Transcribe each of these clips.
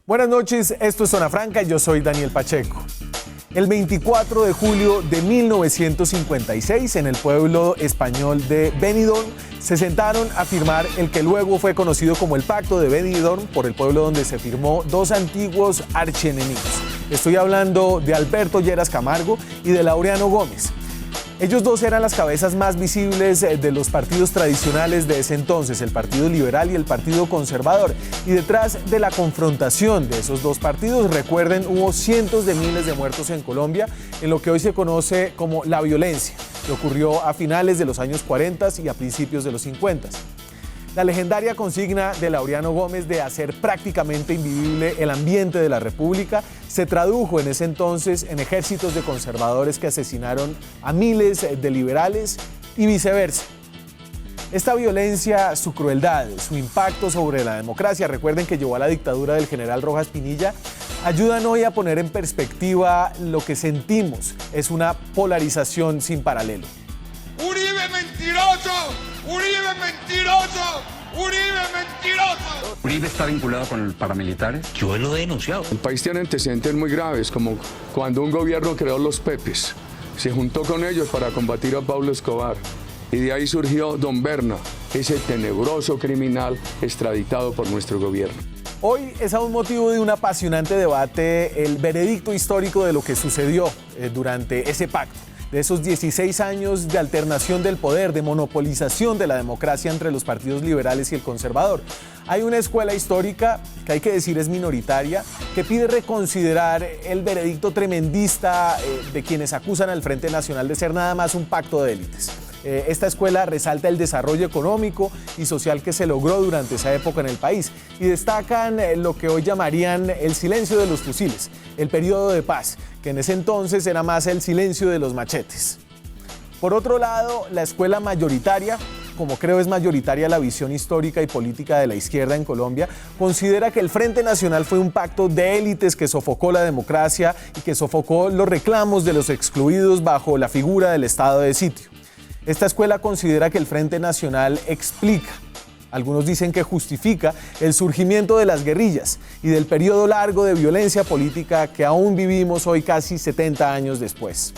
Buenas noches, esto es Zona Franca y yo soy Daniel Pacheco. El 24 de julio de 1956, en el pueblo español de Benidorm, se sentaron a firmar el que luego fue conocido como el Pacto de Benidorm, por el pueblo donde se firmó dos antiguos archienemigos. Estoy hablando de Alberto Lleras Camargo y de Laureano Gómez. Ellos dos eran las cabezas más visibles de los partidos tradicionales de ese entonces, el Partido Liberal y el Partido Conservador. Y detrás de la confrontación de esos dos partidos, recuerden, hubo cientos de miles de muertos en Colombia en lo que hoy se conoce como la violencia, que ocurrió a finales de los años 40 y a principios de los 50. La legendaria consigna de Laureano Gómez de hacer prácticamente invivible el ambiente de la República se tradujo en ese entonces en ejércitos de conservadores que asesinaron a miles de liberales y viceversa. Esta violencia, su crueldad, su impacto sobre la democracia, recuerden que llevó a la dictadura del general Rojas Pinilla, ayudan hoy a poner en perspectiva lo que sentimos. Es una polarización sin paralelo. ¡Uribe mentiroso! ¡Uribe mentiroso! ¡Uribe mentiroso! ¿Uribe está vinculado con los paramilitares? Yo lo he denunciado. El país tiene antecedentes muy graves, como cuando un gobierno creó los Pepes. Se juntó con ellos para combatir a Pablo Escobar. Y de ahí surgió Don Berna, ese tenebroso criminal extraditado por nuestro gobierno. Hoy es aún motivo de un apasionante debate el veredicto histórico de lo que sucedió durante ese pacto, de esos 16 años de alternación del poder, de monopolización de la democracia entre los partidos liberales y el conservador. Hay una escuela histórica, que hay que decir es minoritaria, que pide reconsiderar el veredicto tremendista de quienes acusan al Frente Nacional de ser nada más un pacto de élites. Esta escuela resalta el desarrollo económico y social que se logró durante esa época en el país y destacan lo que hoy llamarían el silencio de los fusiles, el periodo de paz, que en ese entonces era más el silencio de los machetes. Por otro lado, la escuela mayoritaria, como creo es mayoritaria la visión histórica y política de la izquierda en Colombia, considera que el Frente Nacional fue un pacto de élites que sofocó la democracia y que sofocó los reclamos de los excluidos bajo la figura del estado de sitio. Esta escuela considera que el Frente Nacional explica, algunos dicen que justifica, el surgimiento de las guerrillas y del periodo largo de violencia política que aún vivimos hoy casi 70 años después.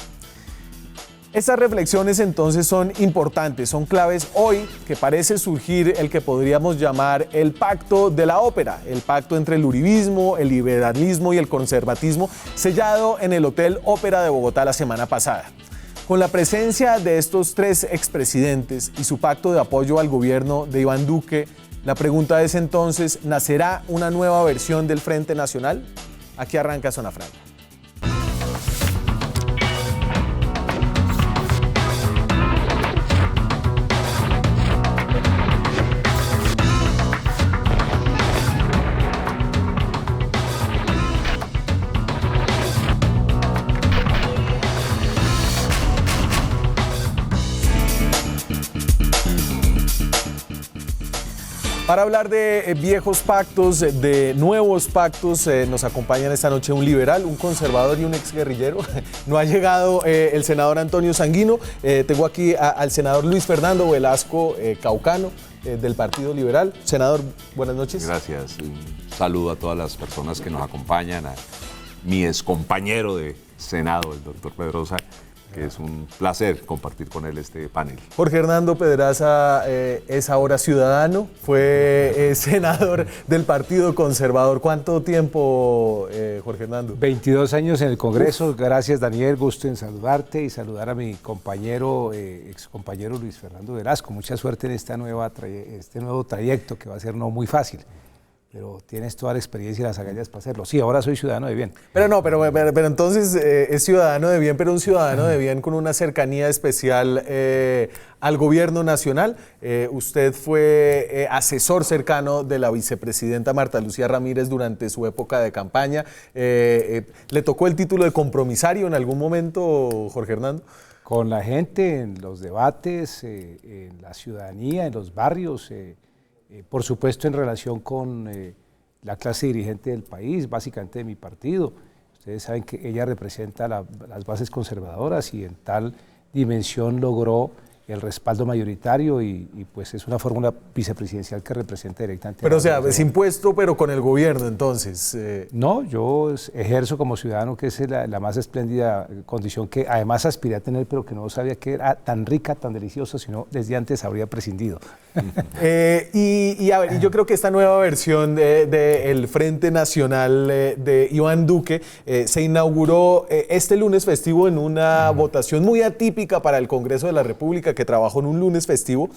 Estas reflexiones entonces son importantes, son claves hoy que parece surgir el que podríamos llamar el pacto de la ópera, el pacto entre el uribismo, el liberalismo y el conservatismo, sellado en el Hotel Ópera de Bogotá la semana pasada. Con la presencia de estos tres expresidentes y su pacto de apoyo al gobierno de Iván Duque, la pregunta es entonces, ¿nacerá una nueva versión del Frente Nacional? Aquí arranca Zona Franca. Para hablar de viejos pactos, de nuevos pactos, nos acompañan esta noche un liberal, un conservador y un exguerrillero. No ha llegado el senador Antonio Sanguino. Tengo aquí al senador Luis Fernando Velasco Caucano, del Partido Liberal. Senador, buenas noches. Gracias. Un saludo a todas las personas que nos acompañan, a mi excompañero de Senado, el doctor Pedrosa, que es un placer compartir con él este panel. Jorge Hernando Pedraza es ahora ciudadano, fue senador del Partido Conservador. ¿Cuánto tiempo, Jorge Hernando? 22 años en el Congreso. Gracias, Daniel. Gusto en saludarte y saludar a mi compañero, excompañero Luis Fernando Velasco. Mucha suerte en este nuevo trayecto que va a ser no muy fácil. Pero tienes toda la experiencia y las agallas para hacerlo. Sí, ahora soy ciudadano de bien. Pero no, pero entonces es ciudadano de bien, pero un ciudadano de bien con una cercanía especial al gobierno nacional. Usted fue asesor cercano de la vicepresidenta Marta Lucía Ramírez durante su época de campaña. ¿Le tocó el título de compromisario en algún momento, Jorge Hernando? Con la gente, en los debates, en la ciudadanía, en los barrios, por supuesto en relación con la clase dirigente del país, básicamente de mi partido. Ustedes saben que ella representa las bases conservadoras y en tal dimensión logró el respaldo mayoritario y pues es una fórmula vicepresidencial que representa directamente. Pero o sea, es impuesto, pero con el gobierno, entonces. No, yo ejerzo como ciudadano, que es la más espléndida condición que además aspiré a tener, pero que no sabía que era tan rica, tan deliciosa, sino desde antes habría prescindido. Y a ver, yo creo que esta nueva versión del Frente Nacional de Iván Duque se inauguró este lunes festivo en una votación muy atípica para el Congreso de la República, que trabajó en un lunes festivo,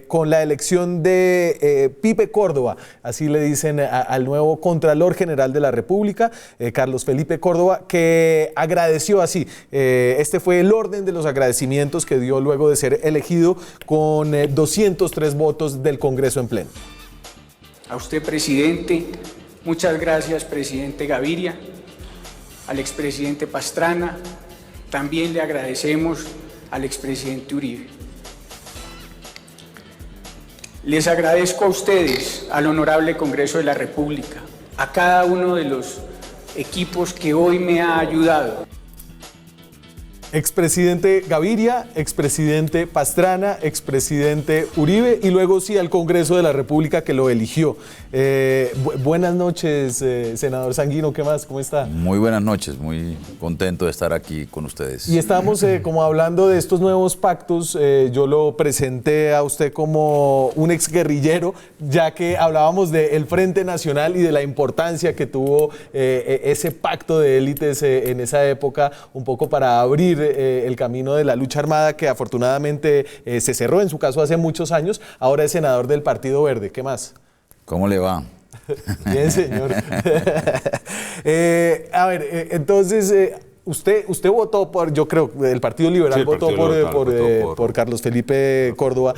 con la elección de Pipe Córdoba, así le dicen al nuevo Contralor General de la República, Carlos Felipe Córdoba, que agradeció así. Este fue el orden de los agradecimientos que dio luego de ser elegido con 203 votos del Congreso en pleno. A usted, presidente, muchas gracias, presidente Gaviria, al expresidente Pastrana, también le agradecemos al expresidente Uribe. Les agradezco a ustedes, al Honorable Congreso de la República, a cada uno de los equipos que hoy me ha ayudado. Expresidente Gaviria, expresidente Pastrana, expresidente Uribe y luego sí al Congreso de la República que lo eligió. Buenas noches, senador Sanguino, ¿qué más? ¿Cómo está? Muy buenas noches, muy contento de estar aquí con ustedes. Y estamos como hablando de estos nuevos pactos. Yo lo presenté a usted como un exguerrillero, ya que hablábamos del Frente Nacional y de la importancia que tuvo ese pacto de élites en esa época, un poco para abrir el camino de la lucha armada que afortunadamente se cerró en su caso hace muchos años. Ahora es senador del Partido Verde. ¿Qué más? ¿Cómo le va? Bien, señor. A ver, entonces, usted votó por, yo creo, el Partido Liberal sí, votó por Carlos Felipe Córdoba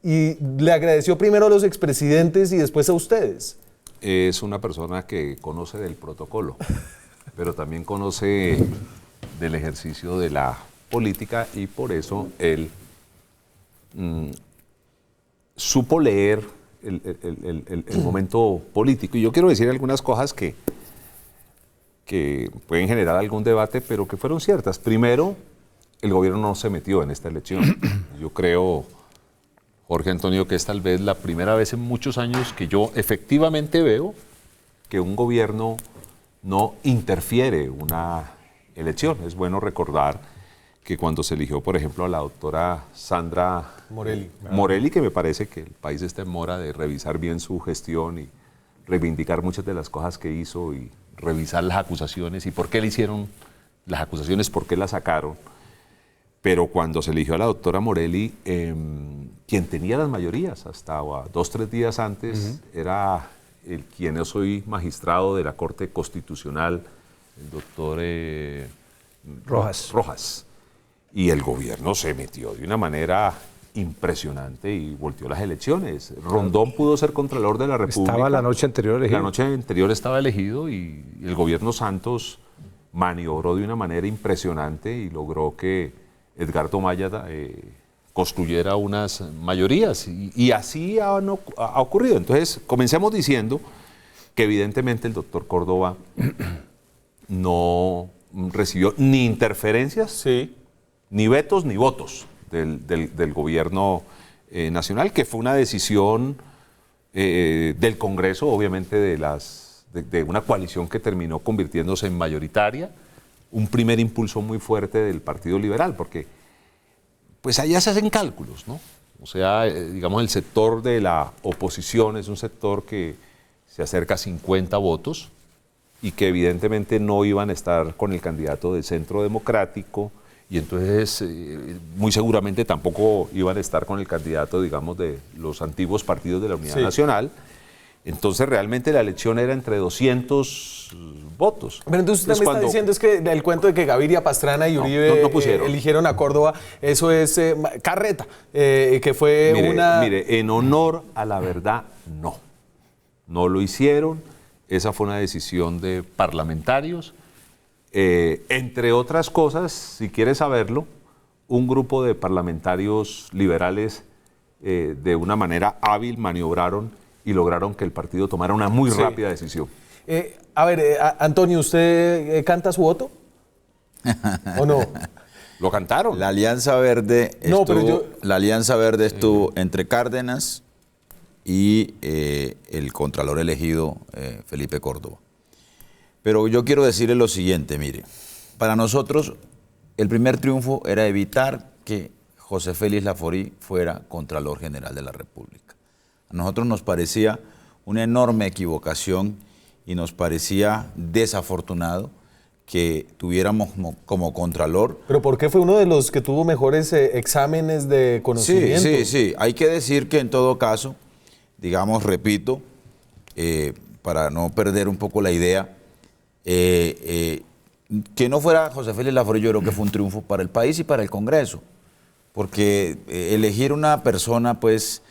y le agradeció primero a los expresidentes y después a ustedes. Es una persona que conoce del protocolo, pero también conoce del ejercicio de la política y por eso él supo leer el momento político. Y yo quiero decir algunas cosas que pueden generar algún debate, pero que fueron ciertas. Primero, el gobierno no se metió en esta elección. Yo creo, Jorge Antonio, que es tal vez la primera vez en muchos años que yo efectivamente veo que un gobierno no interfiere una elección. Es bueno recordar que cuando se eligió, por ejemplo, a la doctora Sandra Morelli, que me parece que el país está en mora de revisar bien su gestión y reivindicar muchas de las cosas que hizo y revisar las acusaciones y por qué le hicieron las acusaciones, por qué las sacaron. Pero cuando se eligió a la doctora Morelli, quien tenía las mayorías hasta 2 o 3 días antes era quien yo soy magistrado de la Corte Constitucional, el doctor Rojas. Y el gobierno se metió de una manera impresionante y volteó las elecciones. Rondón pudo ser Contralor de la República. Estaba la noche anterior elegido. La noche anterior estaba elegido y el gobierno Santos maniobró de una manera impresionante y logró que Edgardo Maya construyera unas mayorías. Y así ha ocurrido. Entonces, comencemos diciendo que evidentemente el doctor Córdoba no recibió ni interferencias, ni vetos, ni votos del gobierno nacional, que fue una decisión del Congreso, obviamente de una coalición que terminó convirtiéndose en mayoritaria, un primer impulso muy fuerte del Partido Liberal, porque pues allá se hacen cálculos, ¿no? O sea, digamos, el sector de la oposición es un sector que se acerca a 50 votos, y que evidentemente no iban a estar con el candidato del Centro Democrático y entonces muy seguramente tampoco iban a estar con el candidato, digamos, de los antiguos partidos de la Unidad Nacional. Entonces realmente la elección era entre 200 votos. Pero entonces usted me está diciendo es que el cuento de que Gaviria, Pastrana y Uribe eligieron a Córdoba, eso es carreta, que fue Mire, en honor a la verdad, no lo hicieron. Esa fue una decisión de parlamentarios. Entre otras cosas, si quiere saberlo, un grupo de parlamentarios liberales de una manera hábil maniobraron y lograron que el partido tomara una muy rápida decisión. A ver, Antonio, ¿usted canta su voto? ¿O no? Lo cantaron. La Alianza Verde No, estuvo, pero la Alianza Verde estuvo entre Cárdenas y el contralor elegido Felipe Córdoba. Pero yo quiero decirle lo siguiente, mire, para nosotros el primer triunfo era evitar que José Félix Laforí fuera Contralor General de la República. A nosotros nos parecía una enorme equivocación y nos parecía desafortunado que tuviéramos como Contralor. ¿Pero por qué fue uno de los que tuvo mejores exámenes de conocimiento? Sí. Hay que decir que en todo caso, digamos, repito, para no perder un poco la idea, que no fuera José Félix Laforí, yo creo que fue un triunfo para el país y para el Congreso, porque elegir una persona, pues,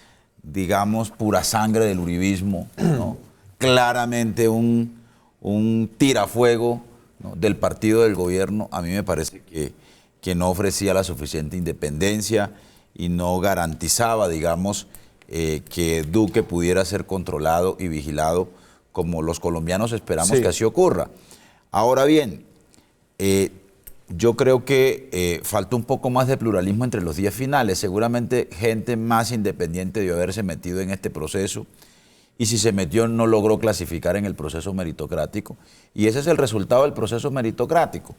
digamos, pura sangre del uribismo, ¿no? Claramente un tirafuego, ¿no?, del partido del gobierno, a mí me parece que no ofrecía la suficiente independencia y no garantizaba, digamos, que Duque pudiera ser controlado y vigilado como los colombianos esperamos que así ocurra. Ahora bien, yo creo que falta un poco más de pluralismo entre los 10 finales. Seguramente gente más independiente debió haberse metido en este proceso y si se metió no logró clasificar en el proceso meritocrático. Y ese es el resultado del proceso meritocrático.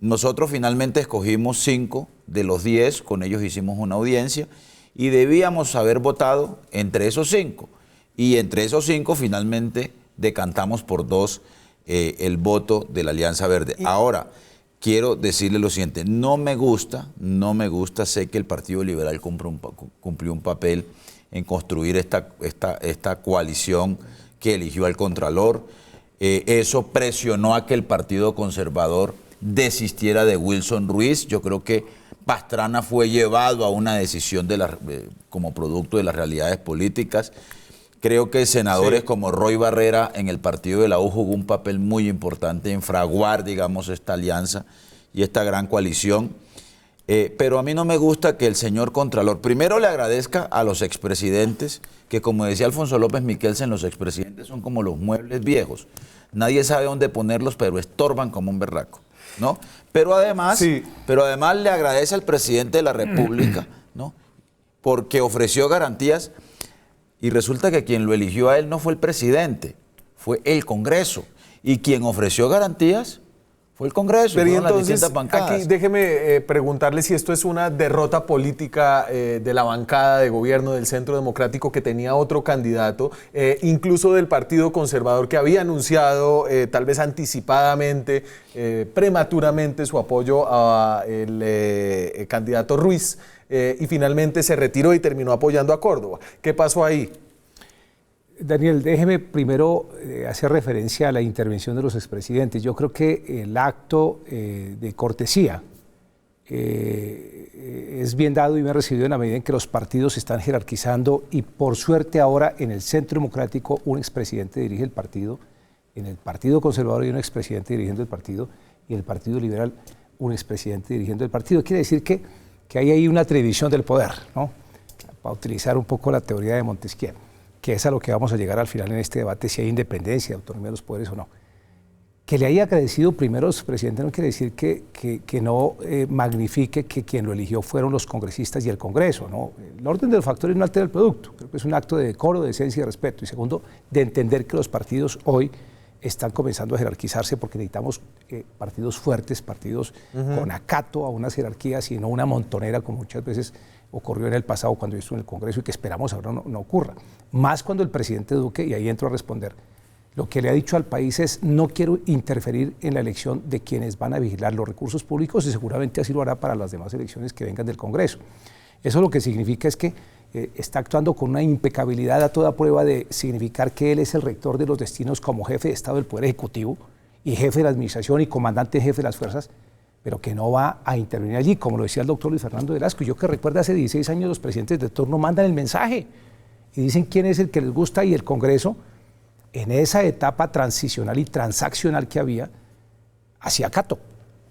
Nosotros finalmente escogimos 5 de los 10, con ellos hicimos una audiencia y debíamos haber votado entre esos 5. Y entre esos 5 finalmente decantamos por 2 el voto de la Alianza Verde. Ahora, quiero decirle lo siguiente, no me gusta, sé que el Partido Liberal cumplió un papel en construir esta coalición que eligió al Contralor. Eso presionó a que el Partido Conservador desistiera de Wilson Ruiz. Yo creo que Pastrana fue llevado a una decisión como producto de las realidades políticas. Creo que senadores como Roy Barrera en el partido de la U jugó un papel muy importante en fraguar, digamos, esta alianza y esta gran coalición. Pero a mí no me gusta que el señor Contralor primero le agradezca a los expresidentes, que como decía Alfonso López Miquelsen, los expresidentes son como los muebles viejos. Nadie sabe dónde ponerlos, pero estorban como un berraco, ¿no? Pero además le agradece al presidente de la República, ¿no?, porque ofreció garantías. Y resulta que quien lo eligió a él no fue el presidente, fue el Congreso. Y quien ofreció garantías fue el Congreso. Pero fueron entonces, las distintas bancadas. aquí déjeme preguntarle si esto es una derrota política de la bancada de gobierno del Centro Democrático, que tenía otro candidato, incluso del Partido Conservador, que había anunciado tal vez anticipadamente, prematuramente, su apoyo al candidato Ruiz. Y finalmente se retiró y terminó apoyando a Córdoba. ¿Qué pasó ahí? Daniel, déjeme primero hacer referencia a la intervención de los expresidentes. Yo creo que el acto de cortesía es bien dado y bien recibido en la medida en que los partidos se están jerarquizando y por suerte ahora en el Centro Democrático un expresidente dirige el partido, en el Partido Conservador hay un expresidente dirigiendo el partido y en el Partido Liberal un expresidente dirigiendo el partido. Quiere decir que hay ahí una tradición del poder, ¿no?, para utilizar un poco la teoría de Montesquieu, que es a lo que vamos a llegar al final en este debate, si hay independencia, autonomía de los poderes o no. Que le haya agradecido primero a su presidente no quiere decir que no magnifique que quien lo eligió fueron los congresistas y el Congreso, ¿no? El orden de los factores no altera el producto, creo que es un acto de decoro, de decencia y de respeto. Y segundo, de entender que los partidos hoy están comenzando a jerarquizarse porque necesitamos partidos fuertes, partidos con acato a unas jerarquías y no una montonera como muchas veces ocurrió en el pasado cuando estuvo en el Congreso y que esperamos ahora no ocurra. Más cuando el presidente Duque, y ahí entro a responder, lo que le ha dicho al país es no quiero interferir en la elección de quienes van a vigilar los recursos públicos y seguramente así lo hará para las demás elecciones que vengan del Congreso. Eso lo que significa es que está actuando con una impecabilidad a toda prueba de significar que él es el rector de los destinos como jefe de Estado del Poder Ejecutivo y jefe de la Administración y comandante jefe de las fuerzas, pero que no va a intervenir allí, como lo decía el doctor Luis Fernando Velasco. Yo que recuerdo hace 16 años los presidentes de turno mandan el mensaje y dicen quién es el que les gusta y el Congreso, en esa etapa transicional y transaccional que había, hacía cato.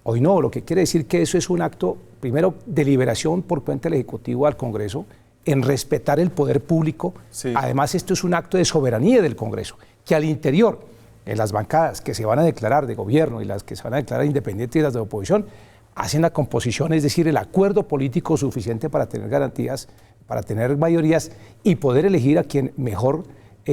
Hoy no, lo que quiere decir que eso es un acto, primero, de liberación por cuenta del Ejecutivo al Congreso, en respetar el poder público. Sí. Además, esto es un acto de soberanía del Congreso, que al interior, en las bancadas que se van a declarar de gobierno y las que se van a declarar independientes y las de oposición, hacen la composición, es decir, el acuerdo político suficiente para tener garantías, para tener mayorías y poder elegir a quien mejor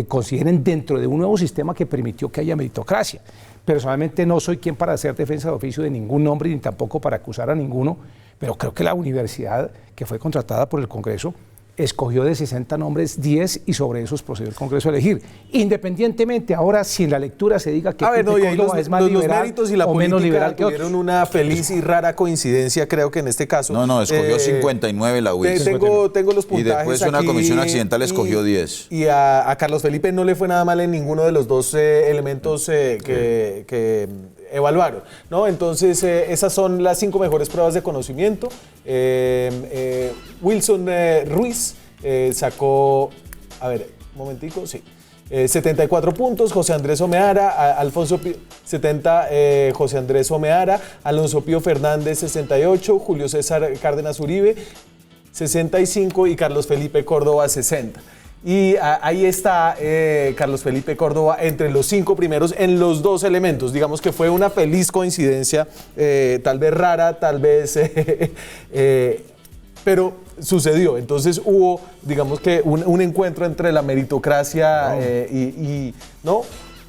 consideren dentro de un nuevo sistema que permitió que haya meritocracia. Personalmente no soy quien para hacer defensa de oficio de ningún nombre ni tampoco para acusar a ninguno, pero creo que la universidad que fue contratada por el Congreso escogió de 60 nombres 10 y sobre esos procedió el Congreso a elegir. Independientemente, ahora si en la lectura se diga que Córdoba es más liberal méritos y la o menos liberal que tuvieron otros. una feliz y rara coincidencia, creo que en este caso. No, escogió 59 la UIS. Tengo los puntajes. Y después una aquí, comisión accidental escogió 10. Y a Carlos Felipe no le fue nada mal en ninguno de los dos elementos que evaluaron, ¿no? Entonces, esas son las 5 mejores pruebas de conocimiento. Wilson Ruiz sacó, a ver, un momentico, sí, 74 puntos, José Andrés Omeara, Alfonso Pío, 70, José Andrés Omeara, Alonso Pío Fernández, 68, Julio César Cárdenas Uribe, 65 y Carlos Felipe Córdoba, 60. Y ahí está Carlos Felipe Córdoba entre los 5 primeros en los 2 elementos. Digamos que fue una feliz coincidencia, tal vez rara, tal vez... pero sucedió. Entonces hubo, digamos que un encuentro entre la meritocracia y ¿no?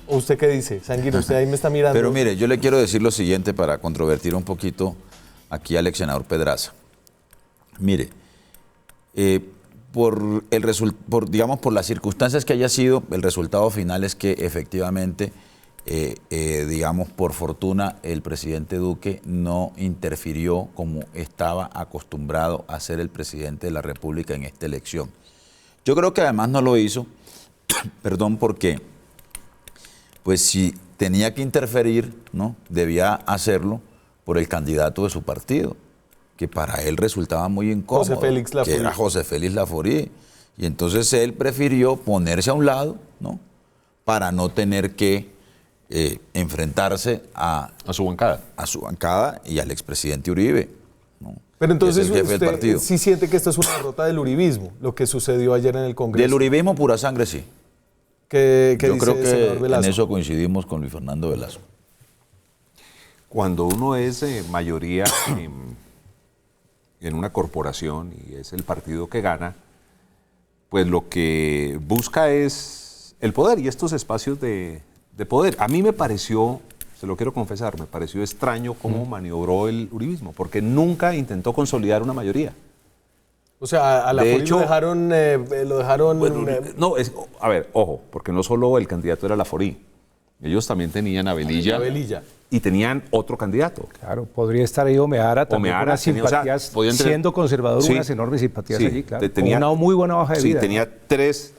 ¿O usted qué dice? Sanguino, usted ahí me está mirando. Pero mire, yo le quiero decir lo siguiente para controvertir un poquito aquí al ex senador Pedraza. Mire, por las circunstancias que haya sido, el resultado final es que efectivamente, digamos, por fortuna, el presidente Duque no interfirió como estaba acostumbrado a ser el presidente de la República en esta elección. Yo creo que además no lo hizo, perdón, porque pues si tenía que interferir, ¿no?, debía hacerlo por el candidato de su partido, que para él resultaba muy incómodo, José Félix Laforí. que era José Félix Laforí. Y entonces él prefirió ponerse a un lado, ¿no?, para no tener que enfrentarse a su bancada. A su bancada y al expresidente Uribe, ¿no?, pero entonces que es el jefe del partido. usted sí siente que esto es una derrota del uribismo, lo que sucedió ayer en el Congreso. Del uribismo pura sangre, sí. ¿Qué Yo dice creo el senador que Velasco? en eso coincidimos con Luis Fernando Velasco. Cuando uno es mayoría en una corporación y es el partido que gana, pues lo que busca es el poder y estos espacios de poder. A mí me pareció, se lo quiero confesar, me pareció extraño cómo maniobró el uribismo, porque nunca intentó consolidar una mayoría. O sea, a Laforí lo dejaron... Bueno, no, a ver, ojo, porque no solo el candidato era Laforí, ellos también tenían a Velilla. Y tenían otro candidato. Claro, podría estar ahí Omeara también con unas simpatías, siendo conservador, sí, unas enormes simpatías sí, allí, claro. Tenía una muy buena hoja de vida. Sí, tenía tres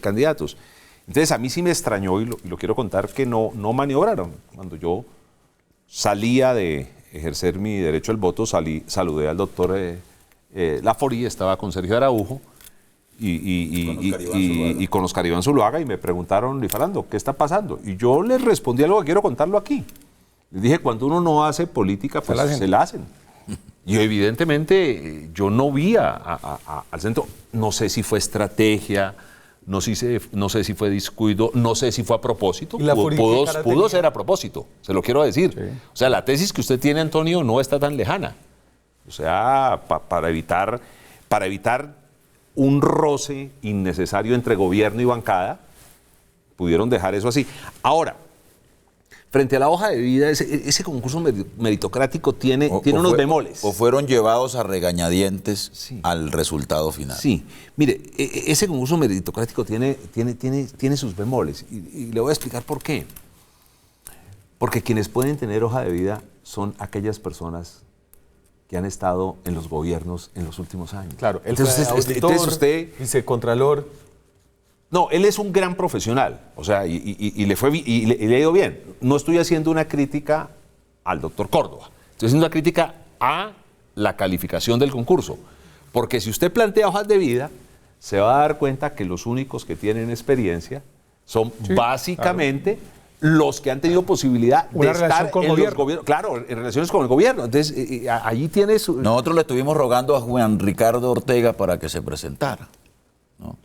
candidatos. Entonces a mí sí me extrañó, y lo quiero contar, que no maniobraron. Cuando yo salía de ejercer mi derecho al voto, saludé al doctor Laforí, estaba con Sergio Araujo y con Oscar Iván Zuluaga, y me preguntaron, Luis Fernando, ¿qué está pasando? Y yo les respondí algo que quiero contarlo aquí. Les dije, cuando uno no hace política, pues se la hacen. Y evidentemente yo no vi al centro, no sé si fue estrategia, no sé si fue descuido, no sé si fue a propósito. Pudo ser a propósito, se lo quiero decir. Sí. O sea, la tesis que usted tiene, Antonio, no está tan lejana. O sea, para evitar un roce innecesario entre gobierno y bancada, pudieron dejar eso así. Ahora, frente a la hoja de vida, ese concurso meritocrático tiene unos bemoles. O fueron llevados a regañadientes al resultado final. Sí, mire, ese concurso meritocrático tiene sus bemoles, y le voy a explicar por qué. Porque quienes pueden tener hoja de vida son aquellas personas que han estado en los gobiernos en los últimos años. Claro, él fue auditor, vicecontralor. No, él es un gran profesional, o sea, y le ha ido bien. No estoy haciendo una crítica al doctor Córdoba, estoy haciendo una crítica a la calificación del concurso. Porque si usted plantea hojas de vida, se va a dar cuenta que los únicos que tienen experiencia son básicamente los que han tenido posibilidad de estar en los gobiernos. Claro, en relaciones con el gobierno. Entonces, allí tiene su... Nosotros le estuvimos rogando a Juan Ricardo Ortega para que se presentara, ¿no?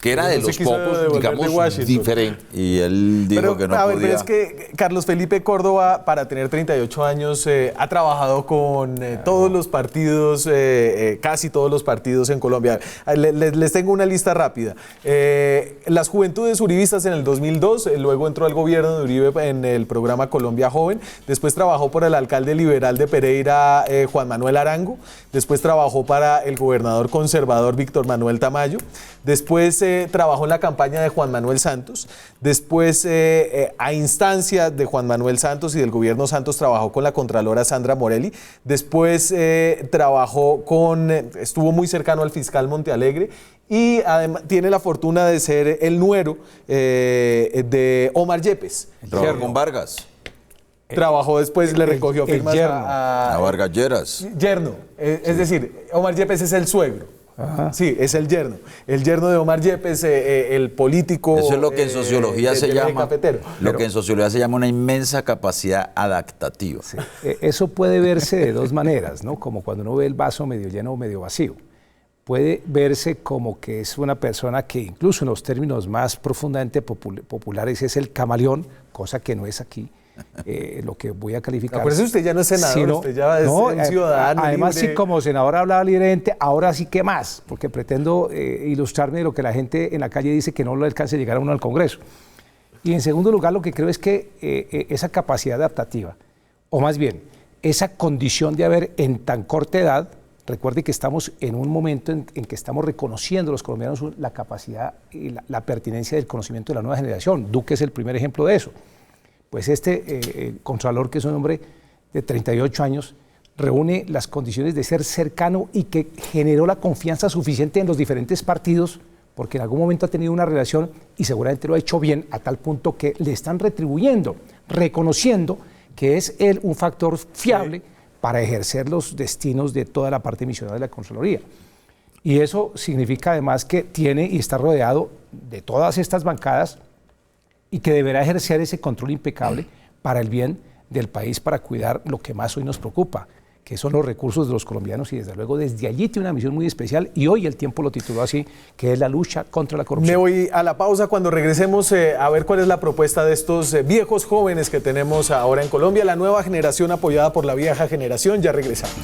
que era de No se los quiso pocos, devolver de digamos, Washington. diferentes. Y él dijo Pero, que no a ver, podía. pero es que Carlos Felipe Córdoba, para tener 38 años, ha trabajado con todos los partidos, casi todos los partidos en Colombia. Les tengo una lista rápida. Las Juventudes Uribistas en el 2002, luego entró al gobierno de Uribe en el programa Colombia Joven, después trabajó por el alcalde liberal de Pereira, Juan Manuel Arango, después trabajó para el gobernador conservador Víctor Manuel Tamayo, después trabajó en la campaña de Juan Manuel Santos, después a instancia de Juan Manuel Santos y del gobierno Santos trabajó con la contralora Sandra Morelli, después estuvo muy cercano al fiscal Montealegre y además tiene la fortuna de ser el nuero de Omar Yepes. Trabajó con Vargas. Trabajó después, le recogió firmas A Vargas Lleras. Yerno, es decir, Omar Yepes es el suegro. Ajá. Sí, es el yerno de Omar Yepes, el político. Eso es lo que en sociología se del eje llama. cafetero. Lo que en sociología se llama una inmensa capacidad adaptativa. Sí. Eso puede verse de dos maneras, ¿no? Como cuando uno ve el vaso medio lleno o medio vacío. Puede verse como que es una persona que incluso en los términos más profundamente populares es el camaleón, cosa que no es aquí. Lo que voy a calificar. Por eso usted ya no es senador, sino, usted ya es un ciudadano además, libre. sí, como senador hablaba libremente, ahora sí que más, porque pretendo ilustrarme de lo que la gente en la calle dice que no le alcance a llegar a uno al Congreso. Y en segundo lugar, lo que creo es que esa capacidad adaptativa, o más bien, esa condición de haber en tan corta edad, recuerde que estamos en un momento en que estamos reconociendo los colombianos la capacidad y la pertinencia del conocimiento de la nueva generación. Duque es el primer ejemplo de eso. Pues Contralor, que es un hombre de 38 años, reúne las condiciones de ser cercano y que generó la confianza suficiente en los diferentes partidos, porque en algún momento ha tenido una relación y seguramente lo ha hecho bien a tal punto que le están retribuyendo, reconociendo que es él un factor fiable para ejercer los destinos de toda la parte misionera de la Contraloría. Y eso significa además que tiene y está rodeado de todas estas bancadas y que deberá ejercer ese control impecable para el bien del país, para cuidar lo que más hoy nos preocupa, que son los recursos de los colombianos, y desde luego desde allí tiene una misión muy especial, y hoy el tiempo lo tituló así, que es la lucha contra la corrupción. Me voy a la pausa. Cuando regresemos a ver cuál es la propuesta de estos viejos jóvenes que tenemos ahora en Colombia, la nueva generación apoyada por la vieja generación. Ya regresamos.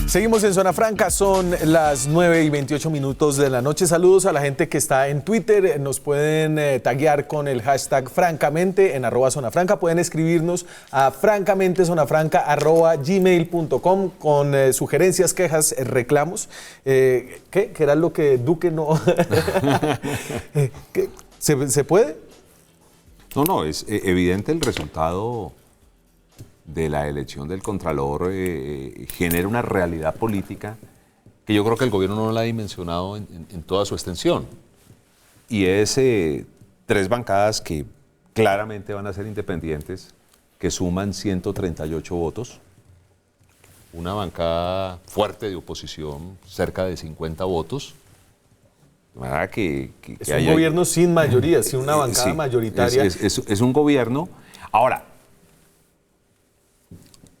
Seguimos en Zona Franca, son las 9:28 de la noche. Saludos a la gente que está en Twitter. Nos pueden taguear con el hashtag francamente en @zonafranca. Pueden escribirnos a francamente@gmail.com con sugerencias, quejas, reclamos. ¿Qué era lo que Duque no? ¿Se puede? No, es evidente el resultado de la elección del Contralor genera una realidad política que yo creo que el gobierno no la ha dimensionado en toda su extensión. Y es 3 bancadas que claramente van a ser independientes, que suman 138 votos, una bancada fuerte de oposición, cerca de 50 votos. De manera que es un gobierno sin mayoría, sin una bancada mayoritaria. Es un gobierno. Ahora,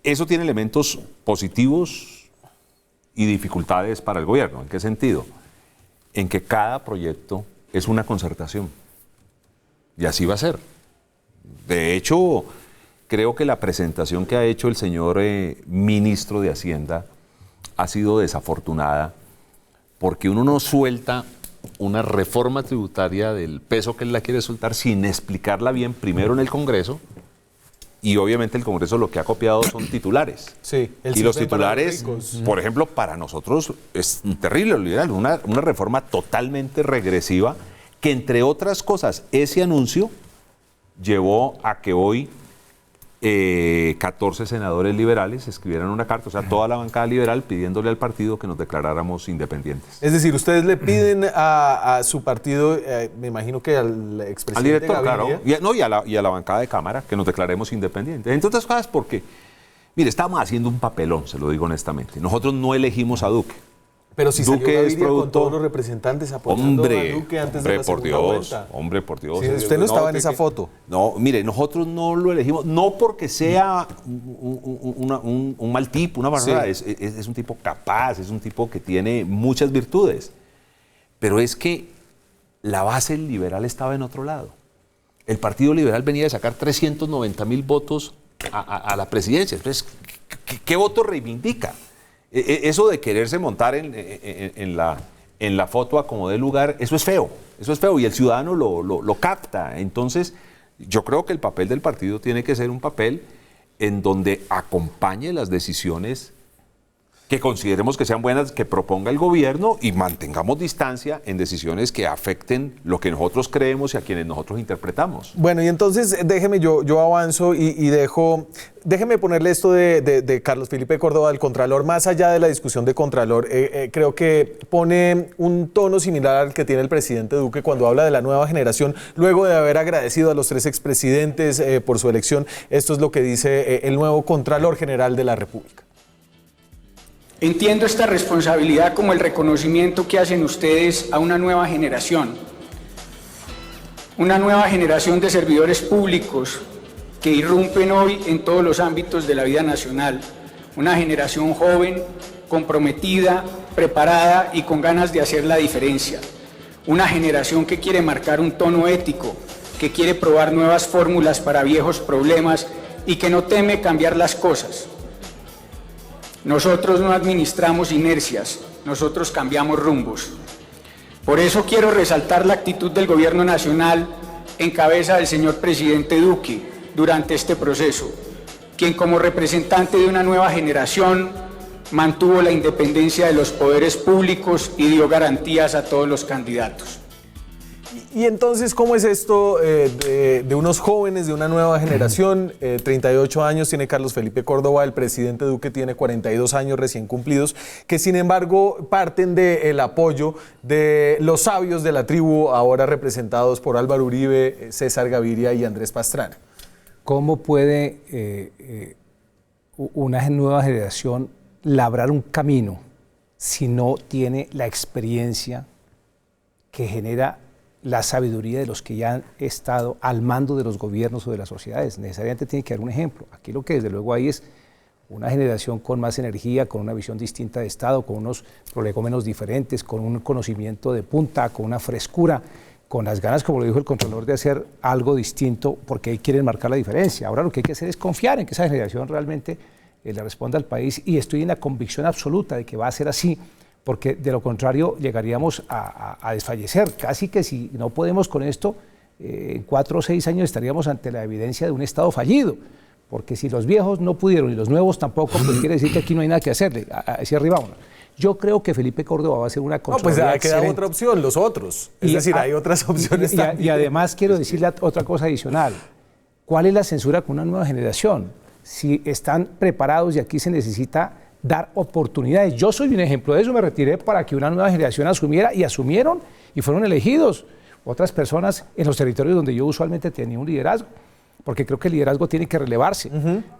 eso tiene elementos positivos y dificultades para el gobierno. ¿En qué sentido? En que cada proyecto es una concertación. Y así va a ser. De hecho, creo que la presentación que ha hecho el señor ministro de Hacienda ha sido desafortunada, porque uno no suelta una reforma tributaria del peso que él la quiere soltar sin explicarla bien primero en el Congreso. Y obviamente el Congreso lo que ha copiado son titulares. Sí, y los titulares, por ejemplo, para nosotros es terrible, liberal, una reforma totalmente regresiva que, entre otras cosas, ese anuncio llevó a que hoy 14 senadores liberales escribieran una carta, o sea, toda la bancada liberal pidiéndole al partido que nos declaráramos independientes. Es decir, ustedes le piden a su partido, me imagino que al expresidente al director, Gaviria, claro, y a la bancada de Cámara, que nos declaremos independientes. Entre otras cosas porque, mire, estamos haciendo un papelón, se lo digo honestamente. Nosotros no elegimos a Duque. Pero si Duque salió es Gaviria producto, con todos los representantes apoyando a Duque antes de la segunda vuelta. Hombre, por Dios. Sí, usted no estaba en esa foto. No, mire, nosotros no lo elegimos, no porque sea un mal tipo, una persona, es un tipo capaz, es un tipo que tiene muchas virtudes. Pero es que la base liberal estaba en otro lado. El Partido Liberal venía de sacar 390.000 votos a la presidencia. Entonces, ¿qué voto reivindica? Eso de quererse montar en la foto a como dé lugar, eso es feo y el ciudadano lo capta. Entonces, yo creo que el papel del partido tiene que ser un papel en donde acompañe las decisiones que consideremos que sean buenas, que proponga el gobierno, y mantengamos distancia en decisiones que afecten lo que nosotros creemos y a quienes nosotros interpretamos. Bueno, y entonces déjeme, yo avanzo y déjeme ponerle esto de Carlos Felipe Córdoba, el Contralor. Más allá de la discusión de Contralor, creo que pone un tono similar al que tiene el presidente Duque cuando habla de la nueva generación, luego de haber agradecido a los 3 expresidentes por su elección. Esto es lo que dice el nuevo Contralor General de la República. Entiendo esta responsabilidad como el reconocimiento que hacen ustedes a una nueva generación de servidores públicos que irrumpen hoy en todos los ámbitos de la vida nacional, una generación joven, comprometida, preparada y con ganas de hacer la diferencia, una generación que quiere marcar un tono ético, que quiere probar nuevas fórmulas para viejos problemas y que no teme cambiar las cosas. Nosotros no administramos inercias, nosotros cambiamos rumbos. Por eso quiero resaltar la actitud del Gobierno Nacional en cabeza del señor presidente Duque durante este proceso, quien como representante de una nueva generación mantuvo la independencia de los poderes públicos y dio garantías a todos los candidatos. Y entonces, ¿cómo es esto de unos jóvenes, de una nueva generación? 38 años tiene Carlos Felipe Córdoba, el presidente Duque tiene 42 años recién cumplidos, que sin embargo parten del apoyo de los sabios de la tribu, ahora representados por Álvaro Uribe, César Gaviria y Andrés Pastrana. ¿Cómo puede una nueva generación labrar un camino si no tiene la experiencia que genera la sabiduría de los que ya han estado al mando de los gobiernos o de las sociedades? Necesariamente tiene que haber un ejemplo. Aquí lo que desde luego hay es una generación con más energía, con una visión distinta de Estado, con unos prolegómenos diferentes, con un conocimiento de punta, con una frescura, con las ganas, como lo dijo el Contralor, de hacer algo distinto porque ahí quieren marcar la diferencia. Ahora lo que hay que hacer es confiar en que esa generación realmente le responda al país, y estoy en la convicción absoluta de que va a ser así, porque de lo contrario llegaríamos a desfallecer. Casi que si no podemos con esto, en 4 o 6 años estaríamos ante la evidencia de un Estado fallido, porque si los viejos no pudieron y los nuevos tampoco, pues quiere decir que aquí no hay nada que hacerle, hacia arriba vámonos. Yo creo que Felipe Córdoba va a ser una Contraloría pues queda otra opción, los otros. Es decir, hay otras opciones también. Y además quiero decirle otra cosa adicional. ¿Cuál es la censura con una nueva generación? Si están preparados y aquí se necesita dar oportunidades. Yo soy un ejemplo de eso, me retiré para que una nueva generación asumiera, y asumieron y fueron elegidos otras personas en los territorios donde yo usualmente tenía un liderazgo, porque creo que el liderazgo tiene que relevarse.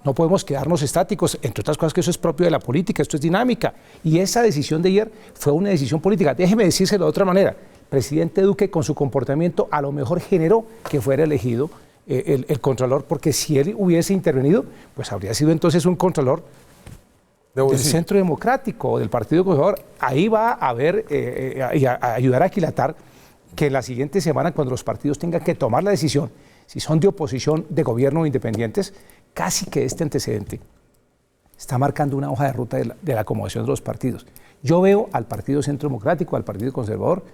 No podemos quedarnos estáticos, entre otras cosas que eso es propio de la política, esto es dinámica, y esa decisión de ayer fue una decisión política. Déjeme decírselo de otra manera, el presidente Duque con su comportamiento a lo mejor generó que fuera elegido el Contralor, porque si él hubiese intervenido, pues habría sido entonces un Contralor del Centro Democrático o del Partido Conservador. Ahí va a haber y a ayudar a aquilatar que en la siguiente semana, cuando los partidos tengan que tomar la decisión, si son de oposición, de gobierno o independientes, casi que este antecedente está marcando una hoja de ruta de la acomodación de los partidos. Yo veo al Partido Centro Democrático, al Partido Conservador,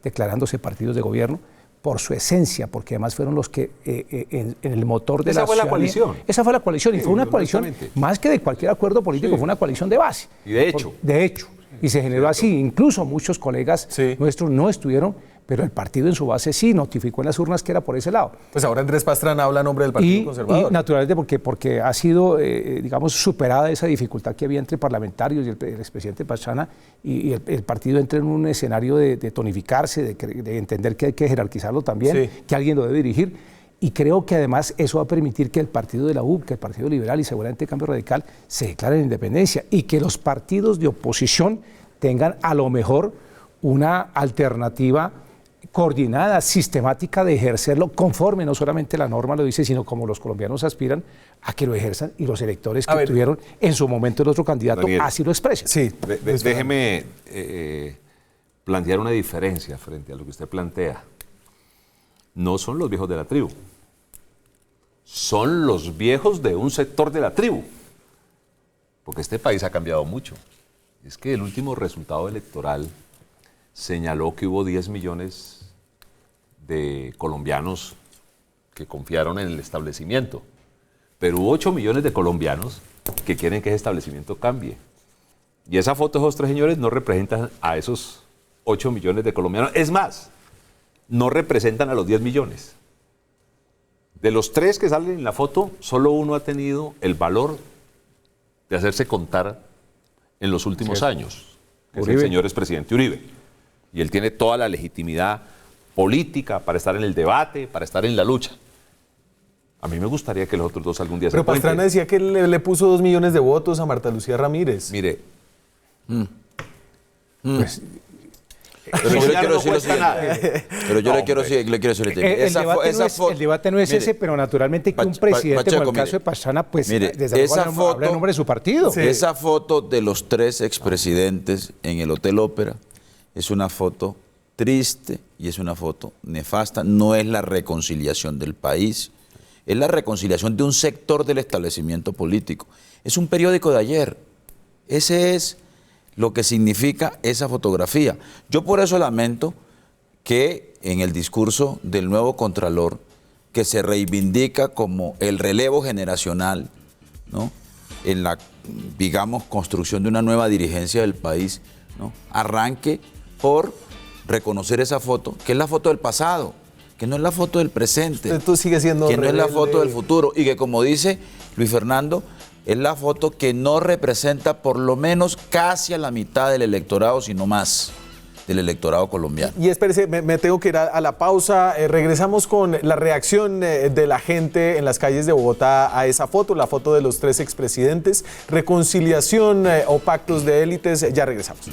declarándose partidos de gobierno por su esencia, porque además fueron los que en el motor de esa fue la coalición. Esa fue la coalición, y fue una coalición más que de cualquier acuerdo político, fue una coalición de base. Y de hecho. Y se generó así. Incluso muchos colegas nuestros no estuvieron, pero el partido en su base sí notificó en las urnas que era por ese lado. Pues ahora Andrés Pastrana habla a nombre del Partido Conservador. Y naturalmente porque ha sido, digamos, superada esa dificultad que había entre parlamentarios y el expresidente Pastrana, y el partido entra en un escenario de tonificarse, de entender que hay que jerarquizarlo también, que alguien lo debe dirigir. Y creo que además eso va a permitir que el partido de la U, que el Partido Liberal y seguramente Cambio Radical se declaren en independencia, y que los partidos de oposición tengan a lo mejor una alternativa coordinada, sistemática de ejercerlo conforme no solamente la norma lo dice, sino como los colombianos aspiran a que lo ejerzan, y los electores que tuvieron en su momento el otro candidato, Daniel, así lo expresan. Sí, déjeme plantear una diferencia frente a lo que usted plantea. no son los viejos de la tribu, son los viejos de un sector de la tribu, porque este país ha cambiado mucho. Es que el último resultado electoral señaló que hubo 10 millones de colombianos que confiaron en el establecimiento, pero hubo 8 millones de colombianos que quieren que ese establecimiento cambie. Y esa foto de esos 3 señores no representan a esos 8 millones de colombianos. Es más, no representan a los 10 millones. De los 3 que salen en la foto, solo uno ha tenido el valor de hacerse contar en los últimos años. Es el señor expresidente Uribe. Y él tiene toda la legitimidad política para estar en el debate, para estar en la lucha. A mí me gustaría que los otros dos algún día se encuentren. Pero Pastrana decía que le puso 2 millones de votos a Marta Lucía Ramírez. Mire, Pues, Pero yo le quiero decir lo siguiente. Pero yo le quiero decir lo siguiente. El debate no es ese, pero naturalmente que un presidente, como el caso de Pastrana, pues desde luego habla en nombre de su partido. Sí. Esa foto de los 3 expresidentes en el Hotel Ópera es una foto triste y es una foto nefasta. No es la reconciliación del país, es la reconciliación de un sector del establecimiento político. Es un periódico de ayer. Ese es lo que significa esa fotografía. Yo por eso lamento que en el discurso del nuevo Contralor, que se reivindica como el relevo generacional, ¿no?, en la, digamos, construcción de una nueva dirigencia del país, ¿no?, arranque por reconocer esa foto, que es la foto del pasado, que no es la foto del presente, esto sigue siendo que no es la rebelde. foto del futuro, y que, como dice Luis Fernando, es la foto que no representa por lo menos casi a la mitad del electorado, sino más del electorado colombiano. Y espérese, me tengo que ir a la pausa. Regresamos con la reacción de la gente en las calles de Bogotá a esa foto, la foto de los 3 expresidentes. Reconciliación o pactos de élites. Ya regresamos.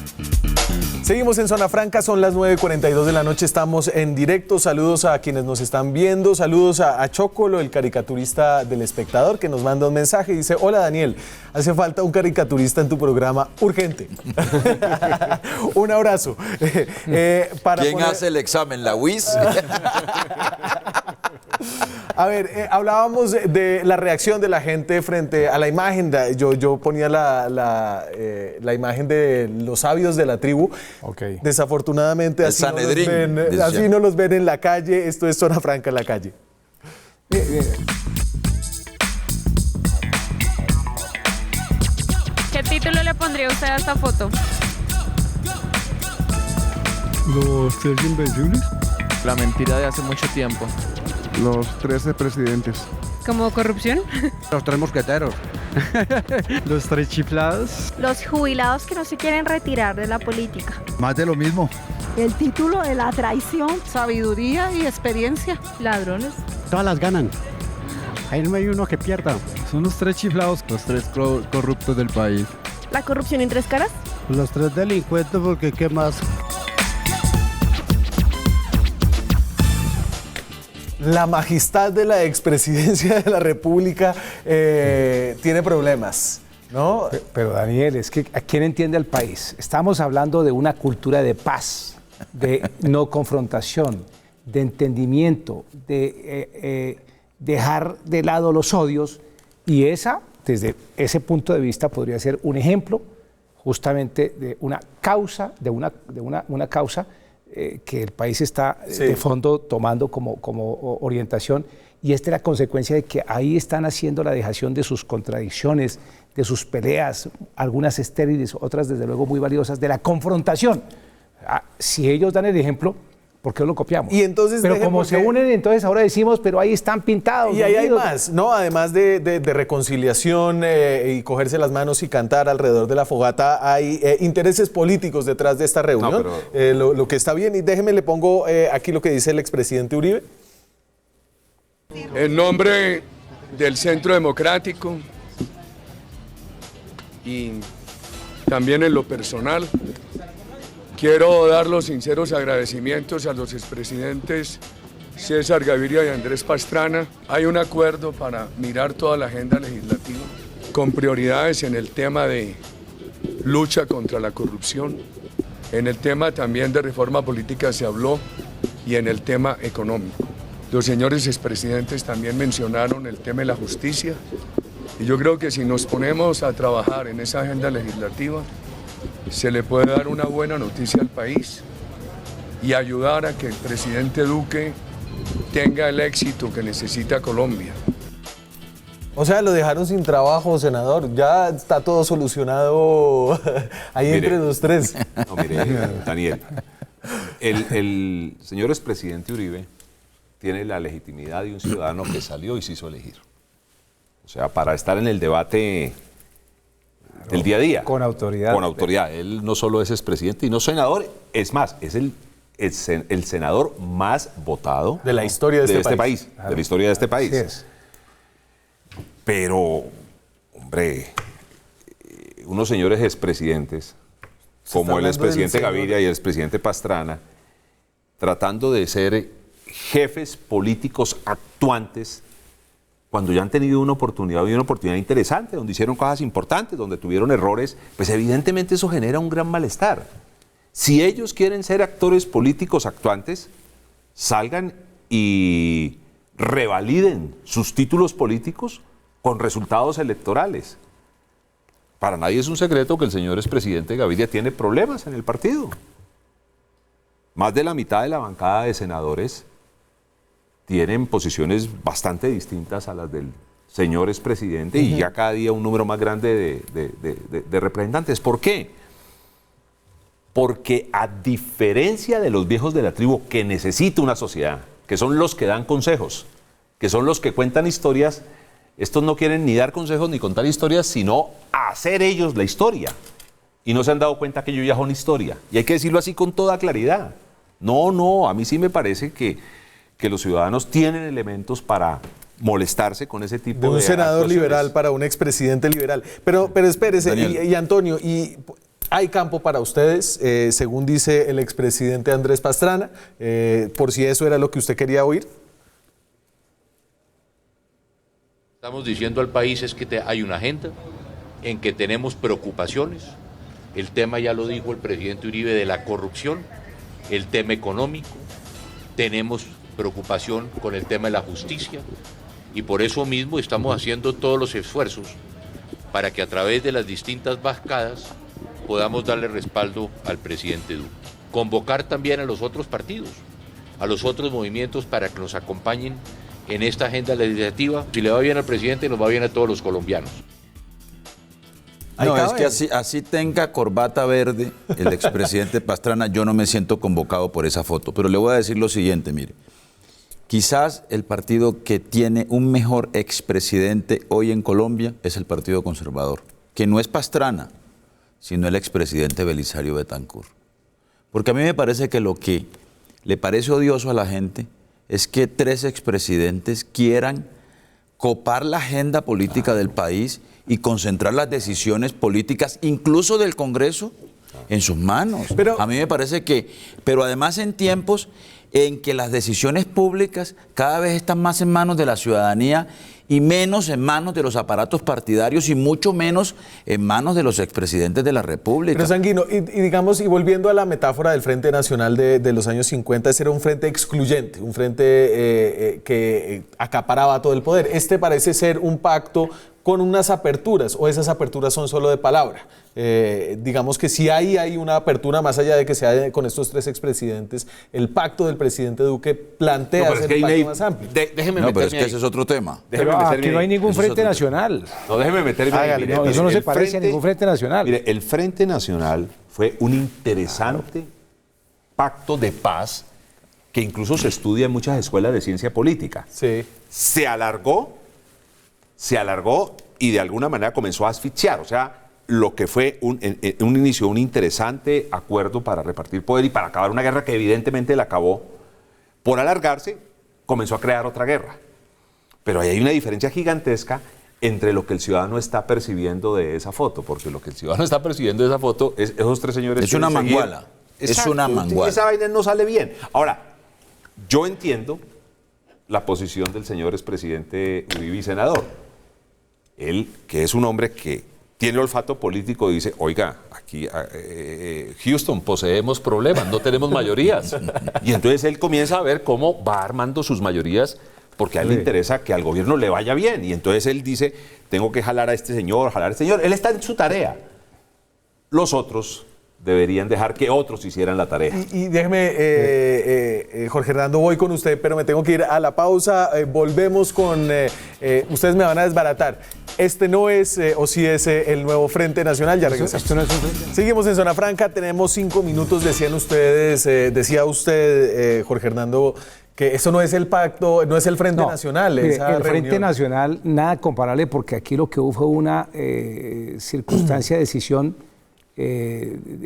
Seguimos en Zona Franca, son las 9:42 de la noche, estamos en directo. Saludos a quienes nos están viendo, saludos a Chocolo, el caricaturista del Espectador, que nos manda un mensaje y dice: hola Daniel, hace falta un caricaturista en tu programa, urgente. Un abrazo. ¿Quién hace el examen? ¿La UIS? A ver, hablábamos de la reacción de la gente frente a la imagen. Yo ponía la imagen de los sabios de la tribu. Okay. Desafortunadamente así Sanedrín, no los ven en la calle. Esto es Zona Franca en la calle. ¿Qué título le pondría usted a esta foto? Los 3 invencibles. La mentira de hace mucho tiempo. Los 13 presidentes. ¿Como corrupción? Los 3 mosqueteros. Los 3 chiflados. Los jubilados que no se quieren retirar de la política. Más de lo mismo. El título de la traición. Sabiduría y experiencia. Ladrones. Todas las ganan. Ahí no hay uno que pierda. Son los 3 chiflados. Los 3 corruptos del país. ¿La corrupción en 3 caras? Los 3 delincuentes, porque ¿qué más? La majestad de la expresidencia de la República tiene problemas, ¿no? Pero Daniel, es que ¿a quién entiende al país? Estamos hablando de una cultura de paz, de no confrontación, de entendimiento, de dejar de lado los odios, y esa, desde ese punto de vista, podría ser un ejemplo justamente de una causa, una causa que el país está de fondo tomando como orientación, y esta es la consecuencia de que ahí están haciendo la dejación de sus contradicciones, de sus peleas, algunas estériles, otras desde luego muy valiosas, de la confrontación. Si ellos dan el ejemplo, ¿por qué lo copiamos? Y entonces, pero como se unen, entonces ahora decimos, pero ahí están pintados. Y ahí hay más, ¿no? Además de reconciliación y cogerse las manos y cantar alrededor de la fogata, hay intereses políticos detrás de esta reunión. No, pero... lo que está bien, y déjeme le pongo aquí lo que dice el expresidente Uribe. En nombre del Centro Democrático y también en lo personal, quiero dar los sinceros agradecimientos a los expresidentes César Gaviria y Andrés Pastrana. Hay un acuerdo para mirar toda la agenda legislativa con prioridades en el tema de lucha contra la corrupción, en el tema también de reforma política se habló, y en el tema económico. Los señores expresidentes también mencionaron el tema de la justicia. Y yo creo que si nos ponemos a trabajar en esa agenda legislativa, se le puede dar una buena noticia al país y ayudar a que el presidente Duque tenga el éxito que necesita Colombia. O sea, lo dejaron sin trabajo, senador. Ya está todo solucionado ahí entre los tres. No, mire, Daniel, el señor expresidente Uribe tiene la legitimidad de un ciudadano que salió y se hizo elegir. O sea, para estar en el debate del día a día. Con autoridad. Con autoridad. Él no solo es expresidente y no senador, es más, es el senador más votado de la historia de este país. Claro. De la historia de este país. Así es. Pero, hombre, unos señores expresidentes, como el expresidente Gaviria y el expresidente Pastrana, tratando de ser jefes políticos actuantes, cuando ya han tenido una oportunidad interesante, donde hicieron cosas importantes, donde tuvieron errores, pues evidentemente eso genera un gran malestar. Si ellos quieren ser actores políticos actuantes, salgan y revaliden sus títulos políticos con resultados electorales. Para nadie es un secreto que el señor expresidente Gaviria tiene problemas en el partido. Más de la mitad de la bancada de senadores tienen posiciones bastante distintas a las del señor expresidente y ya cada día un número más grande de representantes. ¿Por qué? Porque a diferencia de los viejos de la tribu que necesita una sociedad, que son los que dan consejos, que son los que cuentan historias, estos no quieren ni dar consejos ni contar historias, sino hacer ellos la historia. Y no se han dado cuenta que ellos ya son historia. Y hay que decirlo así con toda claridad. No, a mí sí me parece que los ciudadanos tienen elementos para molestarse con ese tipo de un senador liberal para un expresidente liberal. Pero espérese, y Antonio, ¿hay campo para ustedes, según dice el expresidente Andrés Pastrana, por si eso era lo que usted quería oír? Estamos diciendo al país es que hay una agenda en que tenemos preocupaciones. El tema, ya lo dijo el presidente Uribe, de la corrupción, el tema económico, tenemos preocupación con el tema de la justicia y por eso mismo estamos haciendo todos los esfuerzos para que a través de las distintas bancadas podamos darle respaldo al presidente Duque. Convocar también a los otros partidos, a los otros movimientos para que nos acompañen en esta agenda legislativa. Si le va bien al presidente, nos va bien a todos los colombianos. No, es que así tenga corbata verde el expresidente Pastrana, yo no me siento convocado por esa foto. Pero le voy a decir lo siguiente, mire. Quizás el partido que tiene un mejor expresidente hoy en Colombia es el Partido Conservador, que no es Pastrana, sino el expresidente Belisario Betancur. Porque a mí me parece que lo que le parece odioso a la gente es que 3 expresidentes quieran copar la agenda política del país y concentrar las decisiones políticas, incluso del Congreso, en sus manos. A mí me parece que, pero además en tiempos en que las decisiones públicas cada vez están más en manos de la ciudadanía y menos en manos de los aparatos partidarios y mucho menos en manos de los expresidentes de la República. Pero Sanguino, y digamos, y volviendo a la metáfora del Frente Nacional de los años 50, ese era un frente excluyente, un frente que acaparaba todo el poder. Este parece ser un pacto con unas aperturas, o esas aperturas son solo de palabra. Digamos que si hay una apertura, más allá de que sea con estos 3 expresidentes, el pacto del presidente Duque plantea ser un pacto más amplio. No, pero es que ese es otro tema. Pero aquí no hay ningún frente nacional. No, déjeme meterme ahí. No, eso no se parece a ningún frente nacional. Mire, el Frente Nacional fue un interesante pacto de paz que incluso se estudia en muchas escuelas de ciencia política. Sí. Se alargó y de alguna manera comenzó a asfixiar. O sea, lo que fue en un inicio un interesante acuerdo para repartir poder y para acabar una guerra que evidentemente la acabó, por alargarse, comenzó a crear otra guerra. Pero ahí hay una diferencia gigantesca entre lo que el ciudadano está percibiendo de esa foto, porque lo que el ciudadano está percibiendo de esa foto es esos 3 señores. Es una manguala. Es una manguala. Esa vaina no sale bien. Ahora, yo entiendo la posición del señor expresidente Uribe y senador. Él, que es un hombre que tiene olfato político y dice, oiga, aquí Houston, poseemos problemas, no tenemos mayorías. Y entonces él comienza a ver cómo va armando sus mayorías, porque a él le interesa que al gobierno le vaya bien. Y entonces él dice, tengo que jalar a este señor, jalar a este señor. Él está en su tarea. Los otros deberían dejar que otros hicieran la tarea. Y déjeme, Jorge Hernando, voy con usted, pero me tengo que ir a la pausa. Volvemos con... ustedes me van a desbaratar. Este no es, o sí es el nuevo Frente Nacional. Ya regresamos. Esto no es un frente. Seguimos en Zona Franca. Tenemos 5 minutos, decían ustedes, decía usted, Jorge Hernando, que eso no es el pacto, no es el Frente Nacional. Mire, esa el Frente reunión. Nacional, nada comparable, porque aquí lo que hubo fue una circunstancia de decisión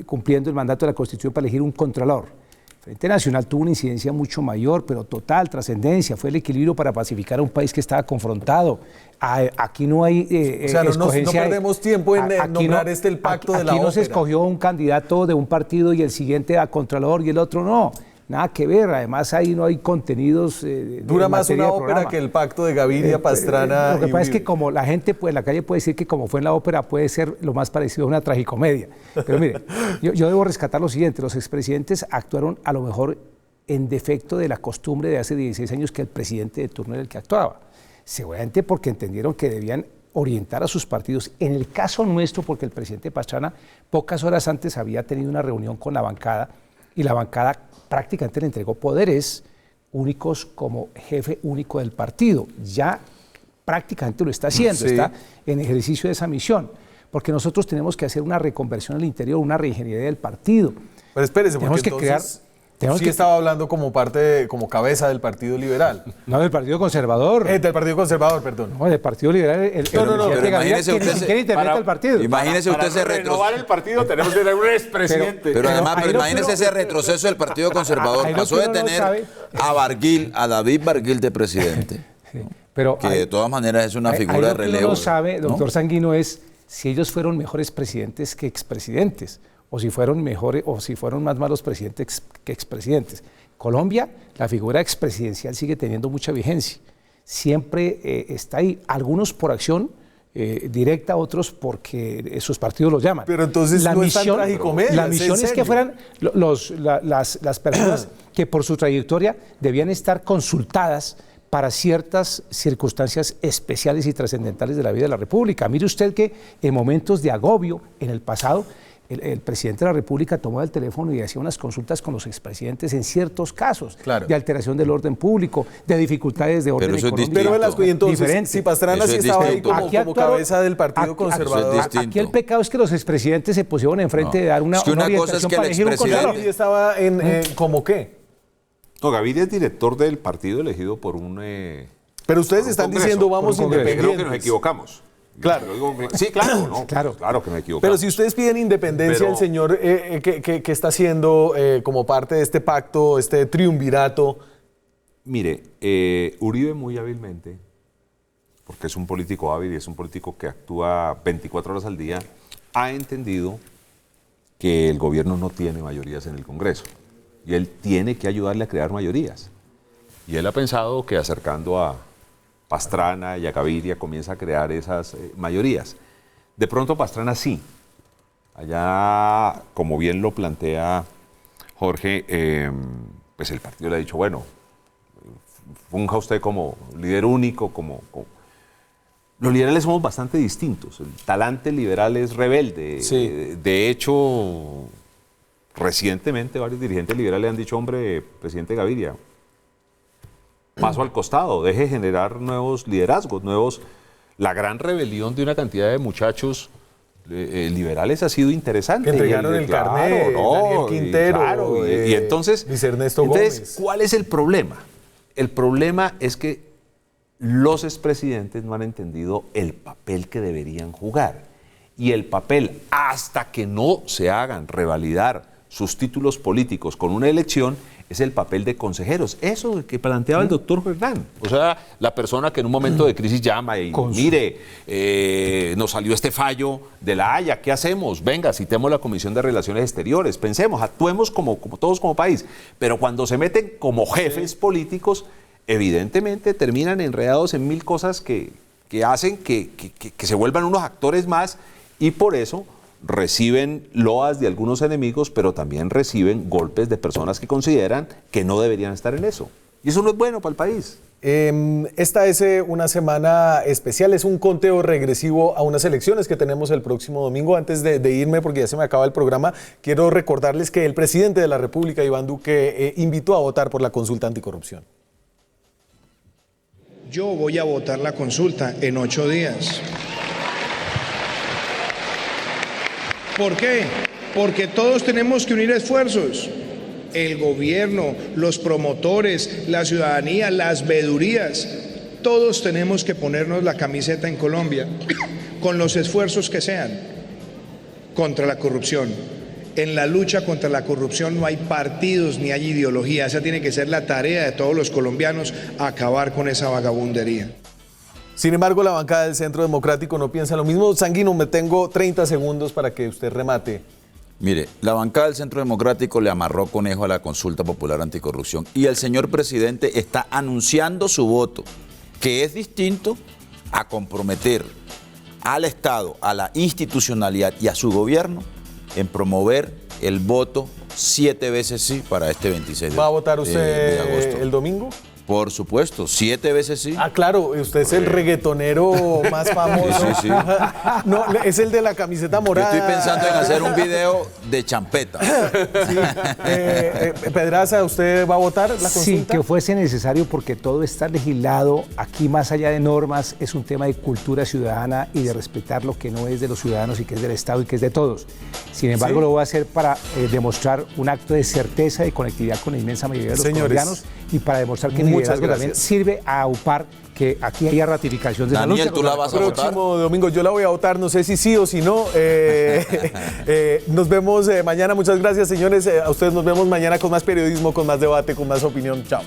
cumpliendo el mandato de la Constitución para elegir un contralor. El Frente Nacional tuvo una incidencia mucho mayor, pero total, trascendencia, fue el equilibrio para pacificar a un país que estaba confrontado. Aquí no hay o sea, no escogencia. perdemos tiempo en nombrar el pacto de la Aquí no se ópera. escogió un candidato de un partido y el siguiente a contralor y el otro no. Nada que ver, además ahí no hay contenidos. Dura más una ópera que el pacto de Gaviria, Pastrana. Lo que y pasa es Uribe. que como la gente pues, en la calle puede decir que como fue en la ópera puede ser lo más parecido a una tragicomedia. Pero mire, yo debo rescatar lo siguiente, los expresidentes actuaron a lo mejor en defecto de la costumbre de hace 16 años que el presidente de turno era el que actuaba. Seguramente porque entendieron que debían orientar a sus partidos. En el caso nuestro, porque el presidente Pastrana pocas horas antes había tenido una reunión con la bancada y la bancada prácticamente le entregó poderes únicos como jefe único del partido. Ya prácticamente lo está haciendo, está en ejercicio de esa misión, porque nosotros tenemos que hacer una reconversión al interior, una reingeniería del partido. Pero espérese, Tenemos porque que crear... sí estaba hablando como parte, como cabeza del Partido Liberal. No, del Partido Conservador. Del Partido Conservador, perdón. No, del Partido Liberal. Pero imagínese usted ni siquiera interpreta el partido. Imagínese usted ese renovar el partido tenemos que tener un expresidente. Pero además, imagínese ese retroceso del Partido Conservador. Pasó de tener a Barguil, a David Barguil de presidente. Pero que de todas maneras es una figura de relevo. Lo que uno no sabe, doctor Sanguino, es si ellos fueron mejores presidentes que expresidentes, o si fueron mejores, o si fueron más malos presidentes que expresidentes. Colombia, la figura expresidencial sigue teniendo mucha vigencia. Siempre está ahí, algunos por acción directa, otros porque sus partidos los llaman. Pero entonces no es tan tragicomedia. La misión es que fueran las personas que por su trayectoria debían estar consultadas para ciertas circunstancias especiales y trascendentales de la vida de la República. Mire usted que en momentos de agobio en el pasado, el presidente de la República tomaba el teléfono y hacía unas consultas con los expresidentes en ciertos casos de alteración del orden público, de dificultades de orden económico. Pero Velasco, y entonces, si Pastrana sí estaba ahí como cabeza del Partido Conservador. Aquí el pecado es que los expresidentes se pusieron enfrente de dar una orientación para elegir un contralor. ¿Y estaba como qué? No, Gaviria es director del partido elegido por un... Pero ustedes están diciendo vamos independientes. Creo que nos equivocamos. Claro. Sí, claro, no, claro que me equivoco. Pero si ustedes piden independencia, el señor que está haciendo como parte de este pacto, este triunvirato. Mire, Uribe muy hábilmente, porque es un político hábil y es un político que actúa 24 horas al día, ha entendido que el gobierno no tiene mayorías en el Congreso y él tiene que ayudarle a crear mayorías. Y él ha pensado que acercando a Pastrana y a Gaviria comienza a crear esas mayorías. De pronto Pastrana sí. Allá, como bien lo plantea Jorge, pues el partido le ha dicho, bueno, funja usted como líder único, Los liberales somos bastante distintos. El talante liberal es rebelde. Sí. De hecho, recientemente varios dirigentes liberales han dicho, hombre, presidente Gaviria, paso al costado, deje generar nuevos liderazgos, La gran rebelión de una cantidad de muchachos liberales ha sido interesante. Que entregaron el carnet, Daniel Quintero. Y entonces, Luis Ernesto Gómez. ¿Cuál es el problema? El problema es que los expresidentes no han entendido el papel que deberían jugar. Y el papel, hasta que no se hagan revalidar sus títulos políticos con una elección, es el papel de consejeros. Eso que planteaba el doctor Hernán. O sea, la persona que en un momento de crisis llama y mire, nos salió este fallo de la Haya, ¿qué hacemos? Venga, citemos la Comisión de Relaciones Exteriores, pensemos, actuemos como todos como país. Pero cuando se meten como jefes políticos, evidentemente terminan enredados en mil cosas que hacen que se vuelvan unos actores más y por eso reciben loas de algunos enemigos, pero también reciben golpes de personas que consideran que no deberían estar en eso. Y eso no es bueno para el país. Esta es una semana especial, es un conteo regresivo a unas elecciones que tenemos el próximo domingo. Antes de irme, porque ya se me acaba el programa, quiero recordarles que el presidente de la República, Iván Duque, invitó a votar por la consulta anticorrupción. Yo voy a votar la consulta en 8 días. ¿Por qué? Porque todos tenemos que unir esfuerzos. El gobierno, los promotores, la ciudadanía, las veedurías, todos tenemos que ponernos la camiseta en Colombia con los esfuerzos que sean contra la corrupción. En la lucha contra la corrupción no hay partidos ni hay ideología. Esa tiene que ser la tarea de todos los colombianos, acabar con esa vagabundería. Sin embargo, la bancada del Centro Democrático no piensa lo mismo. Sanguino, me tengo 30 segundos para que usted remate. Mire, la bancada del Centro Democrático le amarró conejo a la consulta popular anticorrupción y el señor presidente está anunciando su voto, que es distinto a comprometer al Estado, a la institucionalidad y a su gobierno en promover el voto 7 veces sí para este 26 de agosto. ¿Va a votar usted el domingo? Por supuesto, 7 veces sí. Ah, claro, usted es el reggaetonero más famoso. Sí. No, es el de la camiseta morada. Yo estoy pensando en hacer un video de champeta. Sí. Pedraza, ¿usted va a votar la consulta? Sí, que fuese necesario porque todo está legislado. Aquí, más allá de normas, es un tema de cultura ciudadana y de respetar lo que no es de los ciudadanos y que es del Estado y que es de todos. Sin embargo, lo voy a hacer para demostrar un acto de certeza y conectividad con la inmensa mayoría de los colombianos y para demostrar que mi liderazgo también sirve a aupar que aquí haya ratificación de Daniel, la lucha. ¿tú la vas a votar? Próximo domingo yo la voy a votar, no sé si sí o si no. Nos vemos mañana. Muchas gracias, señores. A ustedes nos vemos mañana con más periodismo, con más debate, con más opinión. Chao.